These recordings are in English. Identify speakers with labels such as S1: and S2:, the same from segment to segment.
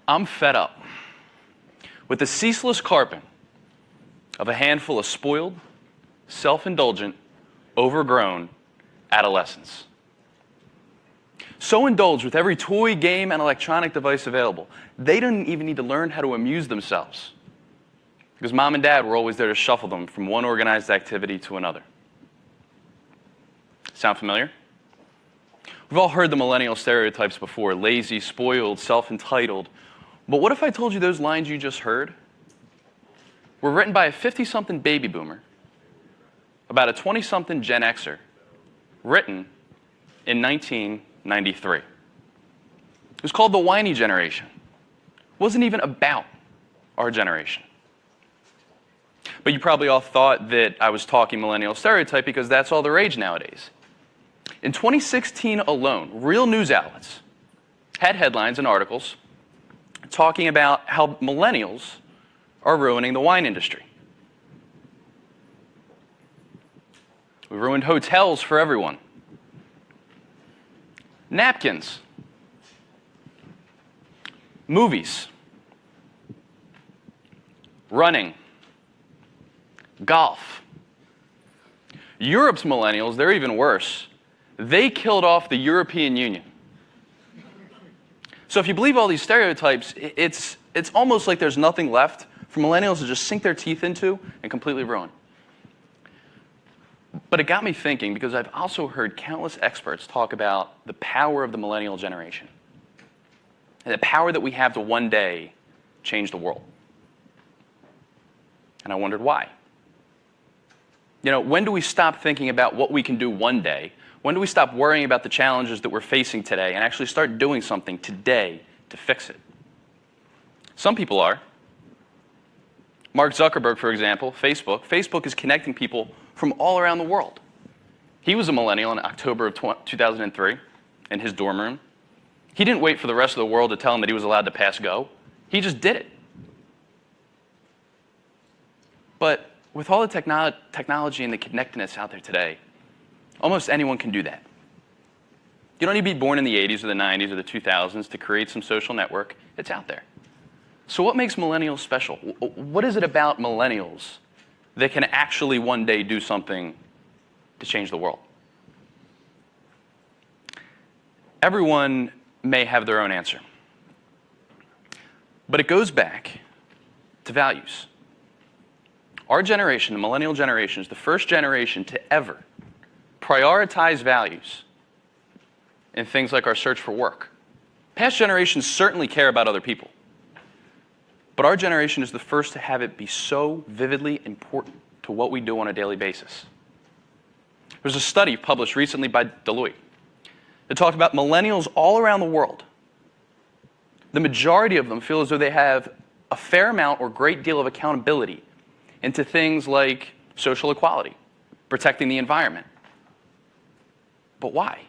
S1: I'm fed up with the ceaseless carping of a handful of spoiled, self-indulgent, overgrown adolescents. So indulged with every toy, game, and electronic device available, they didn't even need to learn how to amuse themselves, because mom and dad were always there to shuffle them from one organized activity to another. Sound familiar? We've all heard the millennial stereotypes before: lazy, spoiled, self-entitled. But what if I told you those lines you just heard were written by a 50-something baby boomer about a 20-something Gen Xer, written in 1993? It was called the whiny generation. It wasn't even about our generation. But you probably all thought that I was talking millennial stereotype because that's all the rage nowadays. In 2016 alone, real news outlets had headlines and articles talking about how millennials are ruining the wine industry. We ruined hotels for everyone. Napkins. Movies. Running. Golf. Europe's millennials, they're even worse. They killed off the European Union. So if you believe all these stereotypes, it's almost like there's nothing left for millennials to just sink their teeth into and completely ruin. But it got me thinking, because I've also heard countless experts talk about the power of the millennial generation and the power that we have to one day change the world. And I wondered why. You know, when do we stop thinking about what we can do one day? When do we stop worrying about the challenges that we're facing today and actually start doing something today to fix it? Some people are. Mark Zuckerberg, for example, Facebook. Facebook is connecting people from all around the world. He was a millennial in October of 2003 in his dorm room. He didn't wait for the rest of the world to tell him that he was allowed to pass go. He just did it. But with all the technology and the connectedness out there today, almost anyone can do that. You don't need to be born in the 80s or the 90s or the 2000s to create some social network. It's out there. So what makes millennials special? What is it about millennials that can actually one day do something to change the world? Everyone may have their own answer. But it goes back to values. Our generation, the millennial generation, is the first generation to ever prioritize values in things like our search for work. Past generations certainly care about other people. But our generation is the first to have it be so vividly important to what we do on a daily basis. There's a study published recently by Deloitte that talked about millennials all around the world. The majority of them feel as though they have a fair amount or great deal of accountability into things like social equality, protecting the environment. But why?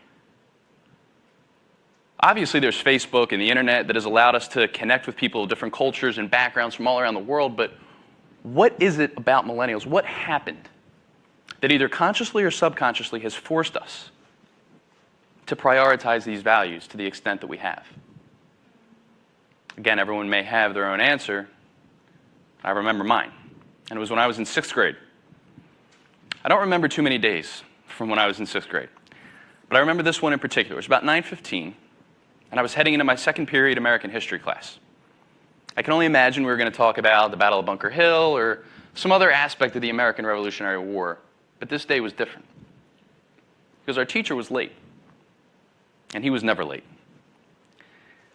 S1: Obviously, there's Facebook and the internet that has allowed us to connect with people of different cultures and backgrounds from all around the world, but what is it about millennials? What happened that either consciously or subconsciously has forced us to prioritize these values to the extent that we have? Again, everyone may have their own answer. I remember mine, and it was when I was in 6th grade. I don't remember too many days from when I was in 6th grade, but I remember this one in particular. It was about 9:15, and I was heading into my second period American history class. I can only imagine we were going to talk about the Battle of Bunker Hill or some other aspect of the American Revolutionary War, but this day was different because our teacher was late, and he was never late.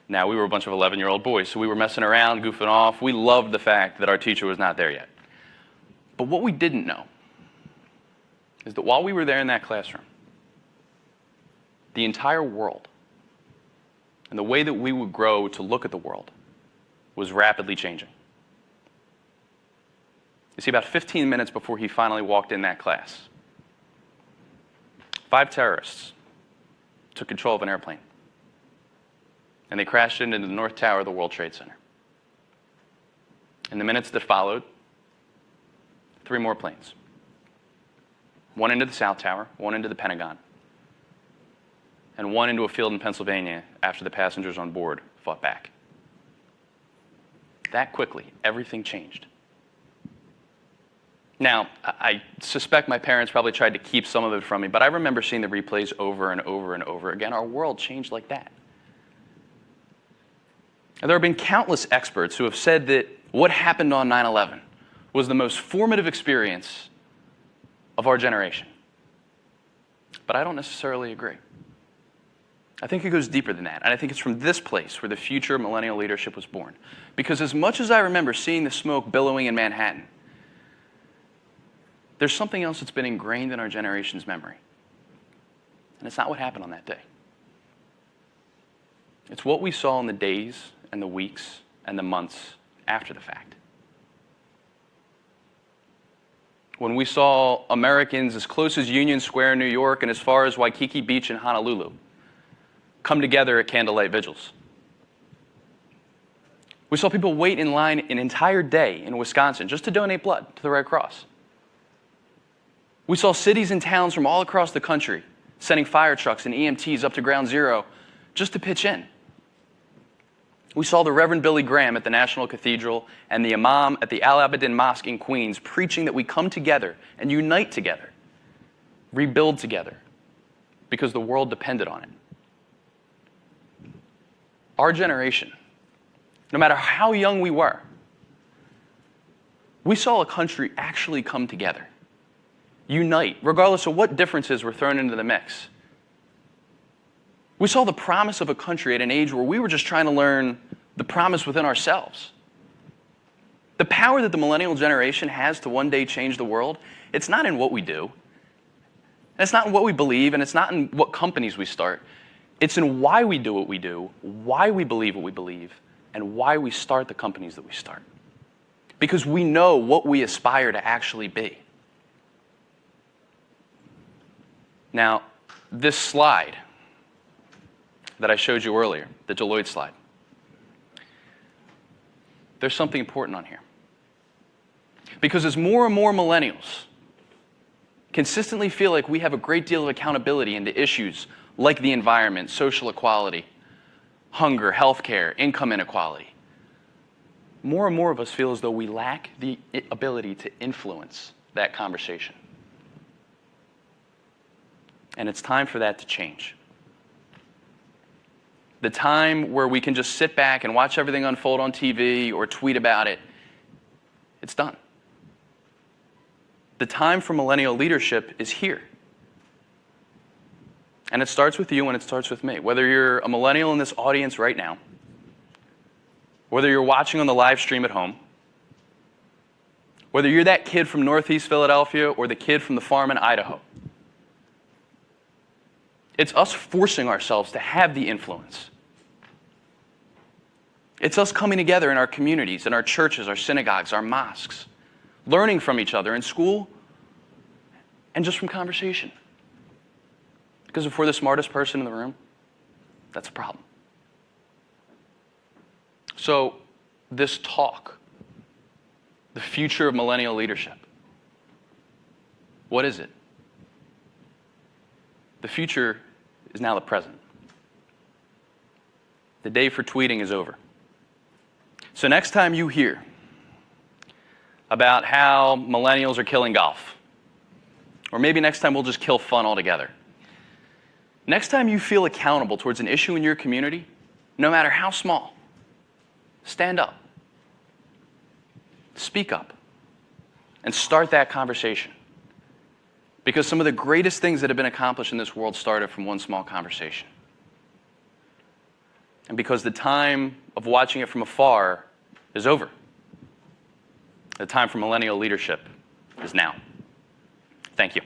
S1: Now, we were a bunch of 11-year-old boys, so we were messing around, goofing off. We loved the fact that our teacher was not there yet. But what we didn't know is that while we were there in that classroom, the entire world and the way that we would grow to look at the world was rapidly changing. You see, about 15 minutes before he finally walked in that class, 5 terrorists took control of an airplane, and they crashed into the North Tower of the World Trade Center. In the minutes that followed, 3 more planes. One into the South Tower, one into the Pentagon, and one into a field in Pennsylvania after the passengers on board fought back. that quickly, everything changed. Now, I suspect my parents probably tried to keep some of it from me, but I remember seeing the replays over and over and over again. Our world changed like that. And there have been countless experts who have said that what happened on 9/11 was the most formative experience of our generation. But I don't necessarily agree. I think it goes deeper than that. And I think it's from this place where the future millennial leadership was born. Because as much as I remember seeing the smoke billowing in Manhattan, there's something else that's been ingrained in our generation's memory. And it's not what happened on that day. It's what we saw in the days and the weeks and the months after the fact. When we saw Americans as close as Union Square in New York and as far as Waikiki Beach in Honolulu come together at candlelight vigils. We saw people wait in line an entire day in Wisconsin just to donate blood to the Red Cross. We saw cities and towns from all across the country sending fire trucks and EMTs up to Ground Zero just to pitch in. We saw the Reverend Billy Graham at the National Cathedral and the Imam at the Al-Abidin Mosque in Queens preaching that we come together and unite together, rebuild together, because the world depended on it. Our generation, no matter how young we were, we saw a country actually come together, unite, regardless of what differences were thrown into the mix. We saw the promise of a country at an age where we were just trying to learn the promise within ourselves. The power that the millennial generation has to one day change the world, it's not in what we do. And it's not in what we believe, and it's not in what companies we start. It's in why we do what we do, why we believe what we believe, and why we start the companies that we start. Because we know what we aspire to actually be. Now, this slide that I showed you earlier, the Deloitte slide, there's something important on here. Because as more and more millennials consistently feel like we have a great deal of accountability into issues like the environment, social equality, hunger, healthcare, income inequality, more and more of us feel as though we lack the ability to influence that conversation. And it's time for that to change. The time where we can just sit back and watch everything unfold on TV or tweet about it, it's done. The time for millennial leadership is here. And it starts with you and it starts with me. Whether you're a millennial in this audience right now, whether you're watching on the live stream at home, whether you're that kid from Northeast Philadelphia or the kid from the farm in Idaho, it's us forcing ourselves to have the influence. It's us coming together in our communities, in our churches, our synagogues, our mosques, learning from each other in school and just from conversation. Because if we're the smartest person in the room, that's a problem. So this talk, the future of millennial leadership, what is it? The future is now the present. The day for tweeting is over. So next time you hear about how millennials are killing golf, or maybe next time we'll just kill fun altogether, next time you feel accountable towards an issue in your community, no matter how small, stand up, speak up, and start that conversation. Because some of the greatest things that have been accomplished in this world started from one small conversation. And because the time of watching it from afar is over, the time for millennial leadership is now. Thank you.